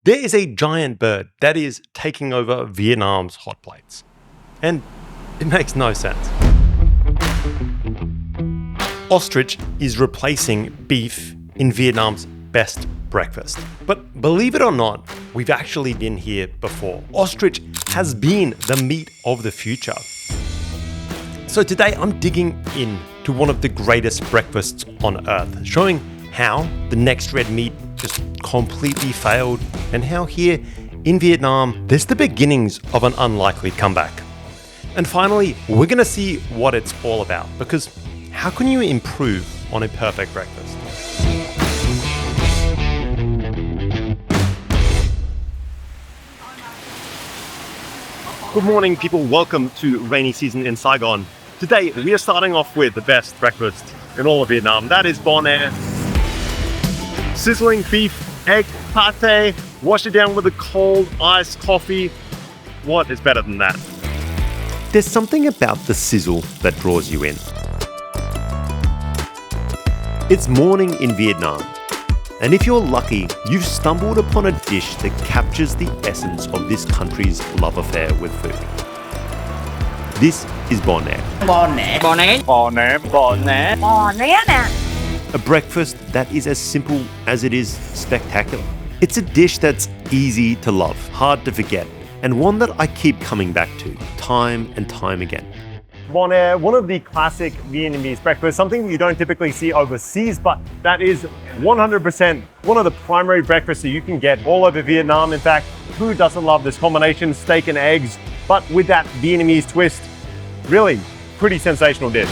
There is a giant bird that is taking over Vietnam's hot plates. And it makes no sense. Ostrich is replacing beef in Vietnam's best breakfast. But believe it or not, we've actually been here before. Ostrich has been the meat of the future. So today I'm digging in to one of the greatest breakfasts on earth, showing how the next red meat just completely failed and how here in Vietnam, there's the beginnings of an unlikely comeback. And finally, we're gonna see what it's all about, because how can you improve on a perfect breakfast? Good morning, people. Welcome to rainy season in Saigon. Today, we are starting off with the best breakfast in all of Vietnam. That is bon air. Sizzling beef, egg, pate, wash it down with a cold iced coffee. What is better than that? There's something about the sizzle that draws you in. It's morning in Vietnam, and if you're lucky, you've stumbled upon a dish that captures the essence of this country's love affair with food. This is bon air. Bon air. Bon air. Bon air. Bon air. Bon air. A breakfast that is as simple as it is spectacular. It's a dish that's easy to love, hard to forget, and one that I keep coming back to time and time again. Bon air, one of the classic Vietnamese breakfasts, something you don't typically see overseas, but that is 100% one of the primary breakfasts that you can get all over Vietnam. In fact, who doesn't love this combination, steak and eggs, but with that Vietnamese twist? Really, pretty sensational dish.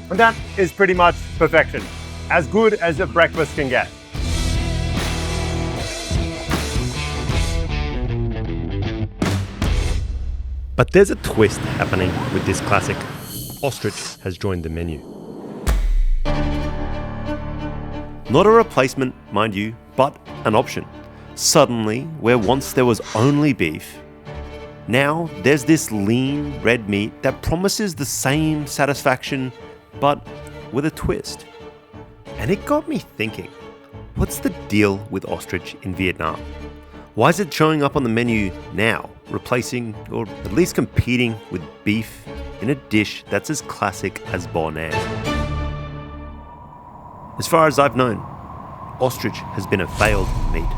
And that is pretty much perfection. As good as a breakfast can get. But there's a twist happening with this classic. Ostrich has joined the menu. Not a replacement, mind you, but an option. Suddenly, where once there was only beef, now there's this lean red meat that promises the same satisfaction, but with a twist. And it got me thinking, what's the deal with ostrich in Vietnam? Why is it showing up on the menu now, replacing or at least competing with beef in a dish that's as classic as bon air? As far as I've known, ostrich has been a failed meat.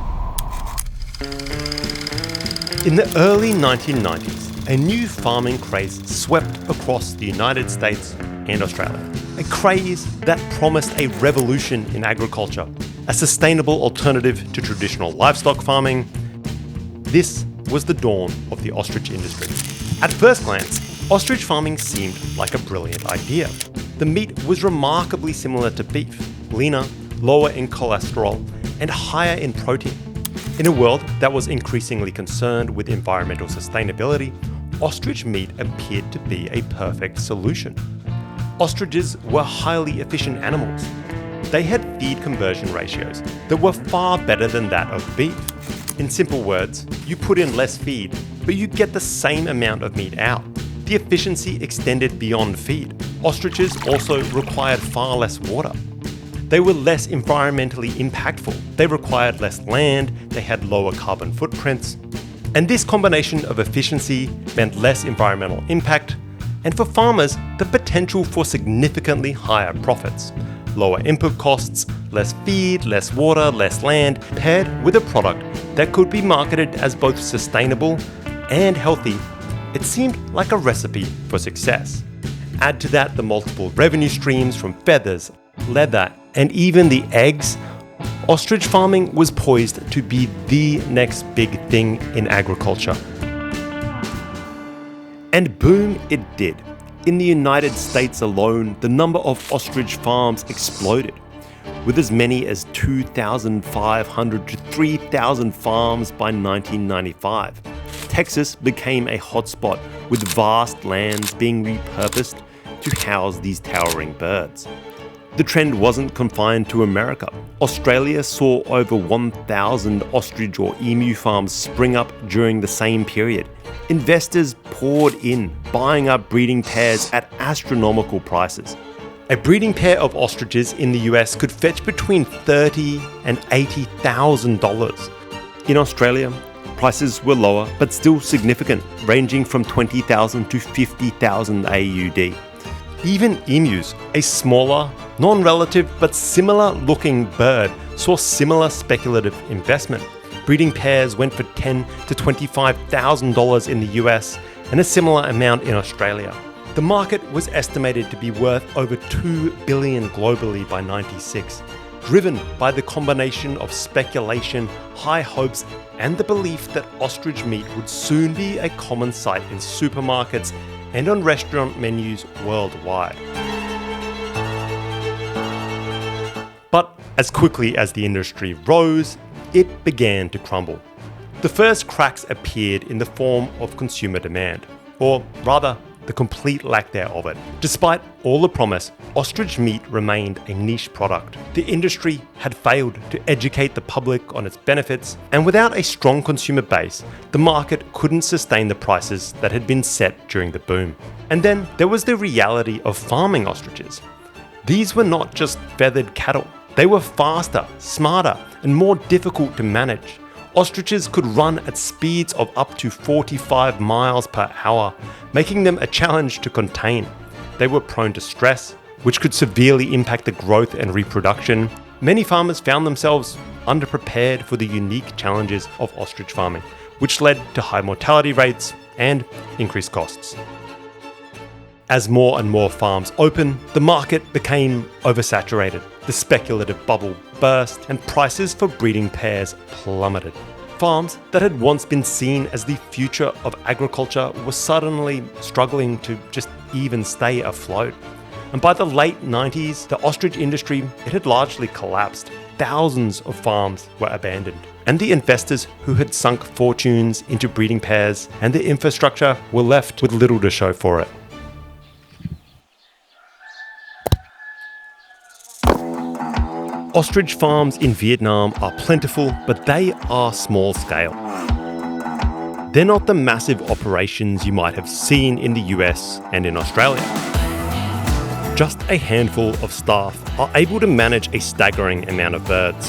In the early 1990s, a new farming craze swept across the United States and Australia. A craze that promised a revolution in agriculture, a sustainable alternative to traditional livestock farming. This was the dawn of the ostrich industry. At first glance, ostrich farming seemed like a brilliant idea. The meat was remarkably similar to beef, leaner, lower in cholesterol, and higher in protein. In a world that was increasingly concerned with environmental sustainability, ostrich meat appeared to be a perfect solution. Ostriches were highly efficient animals. They had feed conversion ratios that were far better than that of beef. In simple words, you put in less feed, but you get the same amount of meat out. The efficiency extended beyond feed. Ostriches also required far less water. They were less environmentally impactful. They required less land, they had lower carbon footprints. And this combination of efficiency meant less environmental impact, and for farmers, the potential for significantly higher profits. Lower input costs, less feed, less water, less land, paired with a product that could be marketed as both sustainable and healthy. It seemed like a recipe for success. Add to that the multiple revenue streams from feathers, leather, and even the eggs. Ostrich farming was poised to be the next big thing in agriculture. And boom, it did. In the United States alone, the number of ostrich farms exploded, with as many as 2,500 to 3,000 farms by 1995. Texas became a hotspot, with vast lands being repurposed to house these towering birds. The trend wasn't confined to America. Australia saw over 1,000 ostrich or emu farms spring up during the same period. Investors poured in, buying up breeding pairs at astronomical prices. A breeding pair of ostriches in the US could fetch between $30,000 and $80,000. In Australia, prices were lower but still significant, ranging from 20,000 to 50,000 AUD. Even emus, a smaller, non-relative but similar looking bird, saw similar speculative investment. Breeding pairs went for $10,000 to $25,000 in the US and a similar amount in Australia. The market was estimated to be worth over $2 billion globally by '96, driven by the combination of speculation, high hopes, and the belief that ostrich meat would soon be a common sight in supermarkets and on restaurant menus worldwide. But as quickly as the industry rose, it began to crumble. The first cracks appeared in the form of consumer demand, or rather, the complete lack thereof it. Despite all the promise, ostrich meat remained a niche product. The industry had failed to educate the public on its benefits, and without a strong consumer base, the market couldn't sustain the prices that had been set during the boom. And then there was the reality of farming ostriches. These were not just feathered cattle. They were faster, smarter, and more difficult to manage. Ostriches could run at speeds of up to 45 miles per hour, making them a challenge to contain. They were prone to stress, which could severely impact the growth and reproduction. Many farmers found themselves underprepared for the unique challenges of ostrich farming, which led to high mortality rates and increased costs. As more and more farms opened, the market became oversaturated. The speculative bubble burst and prices for breeding pairs plummeted. Farms that had once been seen as the future of agriculture were suddenly struggling to just even stay afloat. And by the late 90s, the ostrich industry, it had largely collapsed. Thousands of farms were abandoned. And the investors who had sunk fortunes into breeding pairs and the infrastructure were left with little to show for it. Ostrich farms in Vietnam are plentiful, but they are small scale. They're not the massive operations you might have seen in the US and in Australia. Just a handful of staff are able to manage a staggering amount of birds.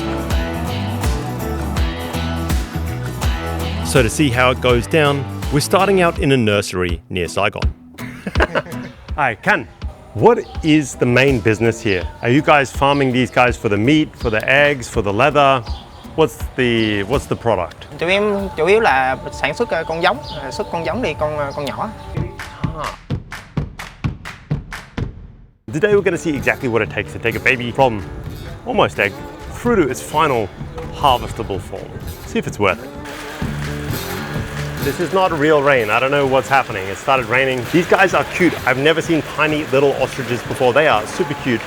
So to see how it goes down, we're starting out in a nursery near Saigon. Hi, Can. What is the main business here? Are you guys farming these guys for the meat, for the eggs, for the leather? What's the product? Tụi em chủ yếu là sản xuất con giống, xuất con giống đi con nhỏ. Today we're going to see exactly what it takes to take a baby from almost egg through to its final harvestable form. See if it's worth it. This is not real rain. I don't know what's happening. It started raining. These guys are cute. I've never seen tiny little ostriches before. They are super cute.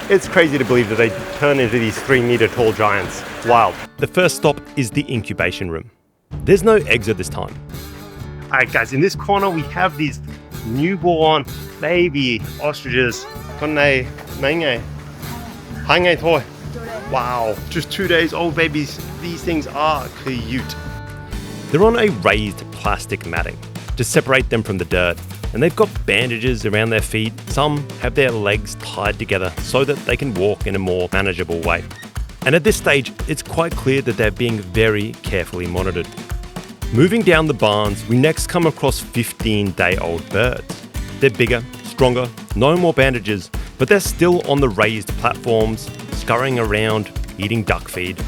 It's crazy to believe that they turn into these 3-meter tall giants. Wild. The first stop is the incubation room. There's no eggs at this time. All right, guys, in this corner, we have these newborn baby ostriches. Wow, just 2 days old babies. These things are cute. They're on a raised plastic matting to separate them from the dirt, and they've got bandages around their feet. Some have their legs tied together so that they can walk in a more manageable way. And at this stage, it's quite clear that they're being very carefully monitored. Moving down the barns, we next come across 15-day-old birds. They're bigger, stronger, no more bandages, but they're still on the raised platforms, scurrying around, eating duck feed.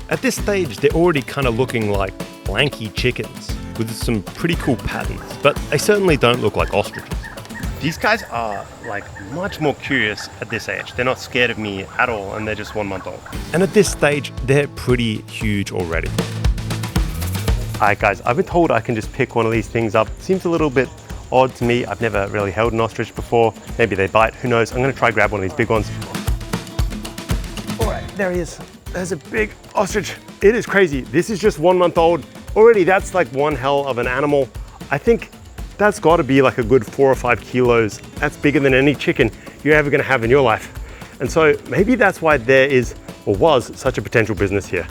At this stage, they're already kind of looking like lanky chickens with some pretty cool patterns, but they certainly don't look like ostriches. These guys are like much more curious at this age. They're not scared of me at all, and they're just 1 month old. And at this stage, they're pretty huge already. All right, guys, I've been told I can just pick one of these things up. Seems a little bit odd to me. I've never really held an ostrich before. Maybe they bite, who knows? I'm gonna try grab one of these big ones. All right, there he is. There's a big ostrich. It is crazy. This is just 1 month old. Already that's like one hell of an animal. I think that's gotta be like a good 4 or 5 kilos. That's bigger than any chicken you're ever gonna have in your life. And so maybe that's why there is, or was, such a potential business here.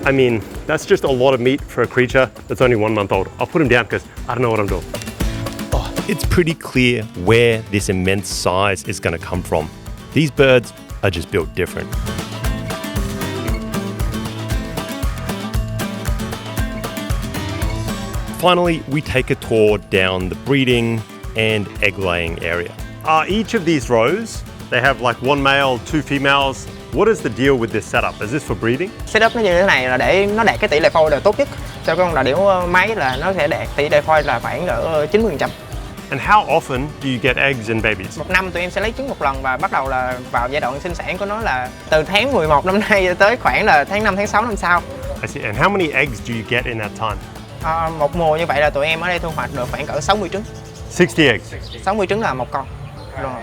I mean, that's just a lot of meat for a creature that's only 1 month old. I'll put him down because I don't know what I'm doing. Oh, it's pretty clear where this immense size is gonna come from. These birds are just built different. Finally, we take a tour down the breeding and egg-laying area. Each of these rows, they have like one male, two females. What is the deal with this setup? Is this for breeding? Setup nó như thế này là để nó đạt cái tỷ lệ phôi là tốt nhất. Cho con đà điểu máy là nó sẽ đạt tỷ lệ phôi là khoảng ở 90%. And how often do you get eggs and babies? Một năm tụi em sẽ lấy trứng một lần và bắt đầu là vào giai đoạn sinh sản của nó là từ tháng 11 năm nay tới khoảng là tháng 5, tháng 6 năm sau. I see. And how many eggs do you get in that time? Một mùa như vậy là tụi em ở đây thu hoạch được khoảng cỡ 60 trứng. 60 eggs? 60 trứng là một con. Rồi.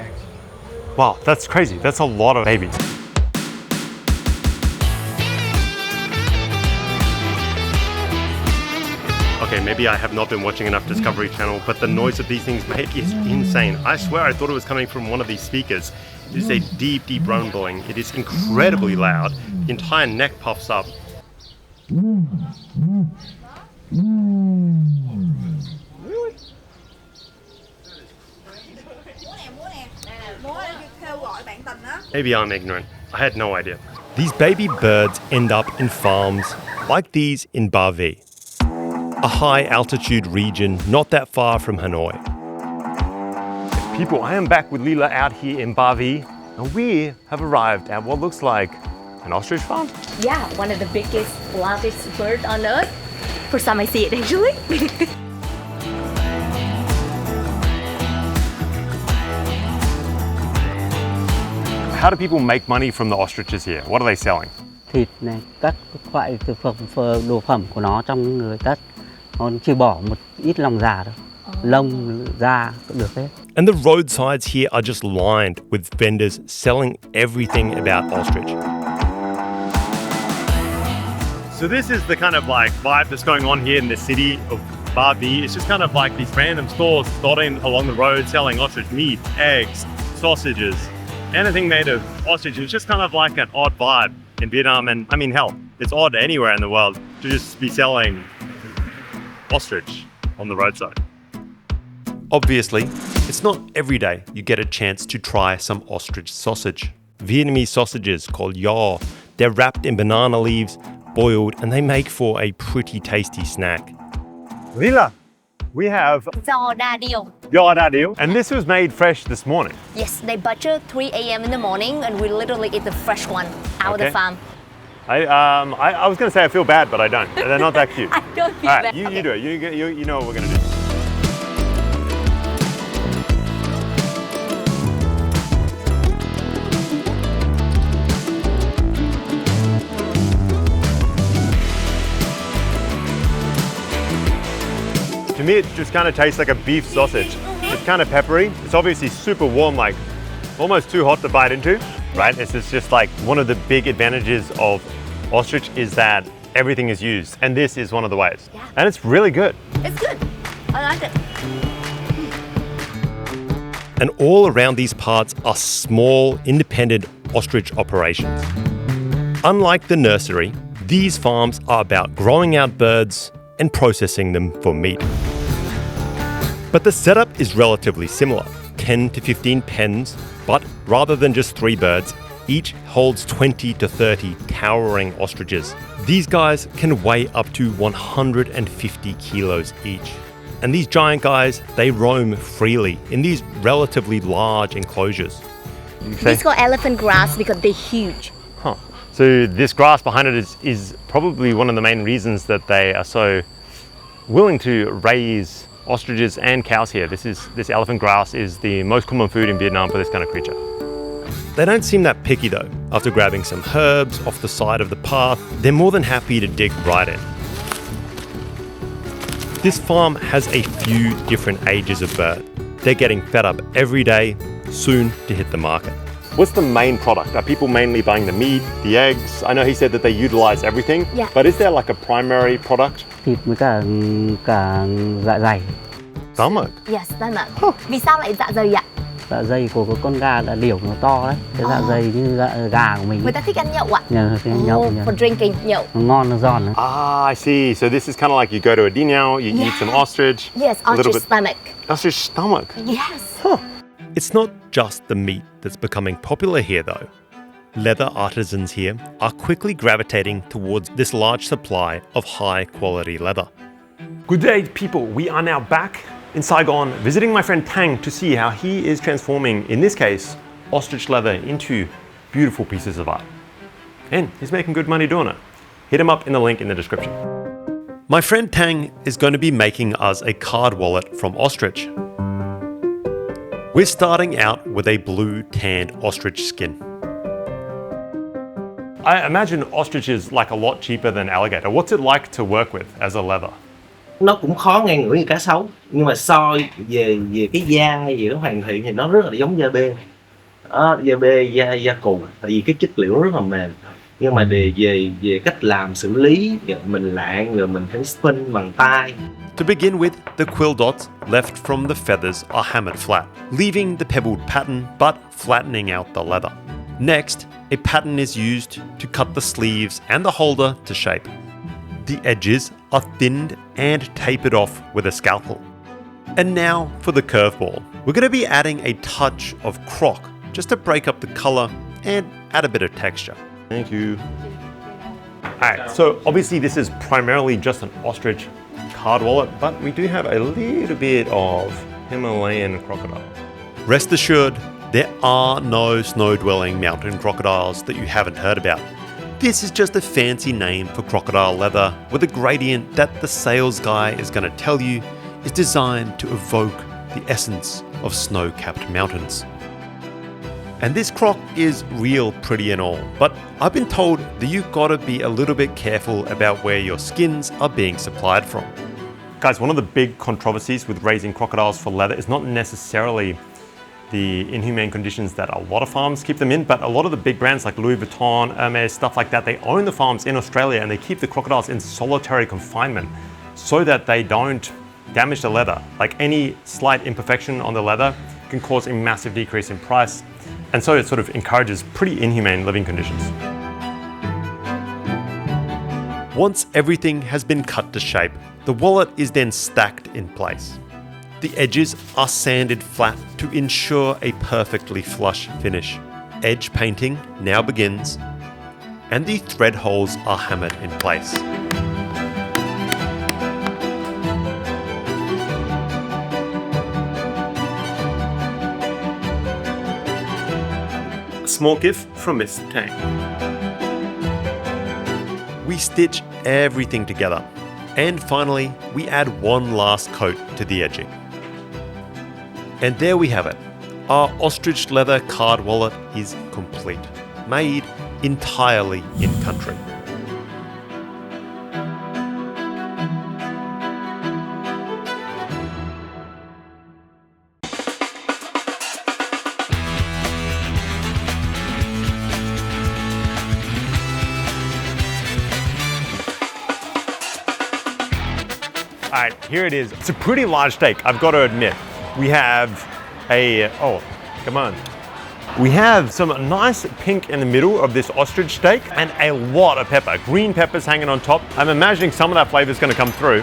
Wow, that's crazy. That's a lot of babies. Okay, maybe I have not been watching enough Discovery Channel, but the noise of these things make is insane. I swear I thought it was coming from one of these speakers. It is a deep, deep rumbling. It is incredibly loud. The entire neck puffs up. Maybe I'm ignorant. I had no idea. These baby birds end up in farms like these in Ba Vi, a high altitude region not that far from Hanoi. People, I am back with Lila out here in Ba Vi, and we have arrived at what looks like an ostrich farm. Yeah, one of the biggest, largest bird on earth. First time I see it actually. How do people make money from the ostriches here? What are they selling? Thịt này, các loại thực phẩm, đồ phẩm của nó trong người tất. Nó chỉ bỏ một ít lòng già thôi. Lông, da cũng được hết. And the roadsides here are just lined with vendors selling everything about ostrich. So this is the kind of like vibe that's going on here in the city of Ba Vi. It's just kind of like these random stores dotting along the road selling ostrich meat, eggs, sausages, anything made of ostrich. It's just kind of like an odd vibe in Vietnam, and I mean, hell, it's odd anywhere in the world to just be selling ostrich on the roadside. Obviously, it's not every day you get a chance to try some ostrich sausage. Vietnamese sausages called giò. They're wrapped in banana leaves, boiled, and they make for a pretty tasty snack. Lila, we have Giò đa điểu. giò đa điểu, and this was made fresh this morning. Yes, they butcher 3 a.m. in the morning, and we literally eat the fresh one out of the Okay. farm. I was going to say I feel bad, but I don't. They're not that cute. I don't feel All right, bad. you do it. You know what we're going to do. To me, it just kind of tastes like a beef sausage. It's kind of peppery. It's obviously super warm, like almost too hot to bite into, right? It's just like one of the big advantages of ostrich is that everything is used, and this is one of the ways. Yeah. And it's really good. It's good. I like it. And all around these parts are small, independent ostrich operations. Unlike the nursery, these farms are about growing out birds and processing them for meat. But the setup is relatively similar, 10 to 15 pens, but rather than just 3 birds, each holds 20 to 30 towering ostriches. These guys can weigh up to 150 kilos each. And these giant guys, they roam freely in these relatively large enclosures. It's called elephant grass because they're huge. Huh. So this grass behind it is probably one of the main reasons that they are so willing to raise ostriches and cows here. This elephant grass is the most common food in Vietnam for this kind of creature. They don't seem that picky though. After grabbing some herbs off the side of the path, they're more than happy to dig right in. This farm has a few different ages of bird. They're getting fed up every day, soon to hit the market. What's the main product? Are people mainly buying the meat, the eggs? I know he said that they utilize everything, Yeah. but is there like a primary product? Thịt với cả dạ dày. Stomach. Yes, stomach. Vì sao lại dạ dày ạ? Dạ dày của con gà đã điểu nó to đấy. Cái dạ dày như dạ gà của mình. Người ta thích ăn nhậu ạ? Nhờ cái nhậu nhờ. For drinking, nhậu. Nó ngon, nó giòn. Ah, I see. So this is kind of like you go to a dinner, you eat some ostrich. Yes, a little ostrich bit stomach. ostrich stomach. Yes. It's not just the meat that's becoming popular here though. Leather artisans here are quickly gravitating towards this large supply of high quality leather. Good day, people. We are now back in Saigon visiting my friend Thang to see how he is transforming, in this case, ostrich leather into beautiful pieces of art. And he's making good money doing it. Hit him up in the link in the description. My friend Thang is going to be making us a card wallet from ostrich. We're starting out with a blue tanned ostrich skin. I imagine ostrich is like a lot cheaper than alligator. What's it like to work with as a leather? Nó cũng khó ngang ngửa như cá sấu, nhưng mà so về cái da về nó hoàn thiện thì nó rất là giống da bê. Đó, da bê, da cù, tại vì cái chất liệu rất là mềm. Nhưng mà về cách làm xử lý, mình lạng rồi mình phải spin bằng tay. To begin with, the quill dots left from the feathers are hammered flat, leaving the pebbled pattern but flattening out the leather. Next, a pattern is used to cut the sleeves and the holder to shape. The edges are thinned and tapered off with a scalpel. And now for the curveball. We're going to be adding a touch of croc just to break up the color and add a bit of texture. Thank you. Alright, so obviously this is primarily just an ostrich card wallet, but we do have a little bit of Himalayan crocodile. Rest assured, there are no snow-dwelling mountain crocodiles that you haven't heard about. This is just a fancy name for crocodile leather with a gradient that the sales guy is going to tell you is designed to evoke the essence of snow-capped mountains. And this croc is real pretty and all, but I've been told that you've got to be a little bit careful about where your skins are being supplied from. Guys, one of the big controversies with raising crocodiles for leather is not necessarily the inhumane conditions that a lot of farms keep them in, but a lot of the big brands like Louis Vuitton, Hermes, stuff like that, they own the farms in Australia and they keep the crocodiles in solitary confinement so that they don't damage the leather. Like any slight imperfection on the leather can cause a massive decrease in price. And so it sort of encourages pretty inhumane living conditions. Once everything has been cut to shape, the wallet is then stacked in place. The edges are sanded flat to ensure a perfectly flush finish. Edge painting now begins, and the thread holes are hammered in place. A small gift from Mr. Thang. We stitch everything together, and finally we add one last coat to the edging. And there we have it. Our ostrich leather card wallet is complete, made entirely in country. All right, here it is. It's a pretty large steak, I've got to admit. We have We have some nice pink in the middle of this ostrich steak and a lot of pepper. Green peppers hanging on top. I'm imagining some of that flavor is going to come through.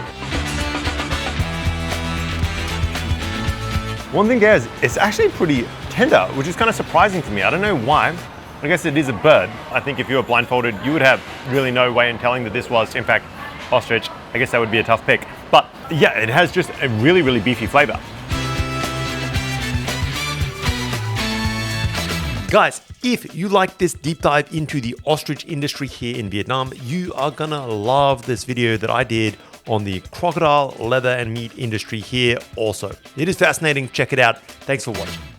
One thing, guys, it's actually pretty tender, which is kind of surprising to me. I don't know why. I guess it is a bird. I think if you were blindfolded, you would have really no way in telling that this was, in fact, ostrich. I guess that would be a tough pick. But yeah, it has just a really, really beefy flavor. Guys, if you like this deep dive into the ostrich industry here in Vietnam, you are gonna love this video that I did on the crocodile, leather and meat industry here also. It is fascinating, check it out. Thanks for watching.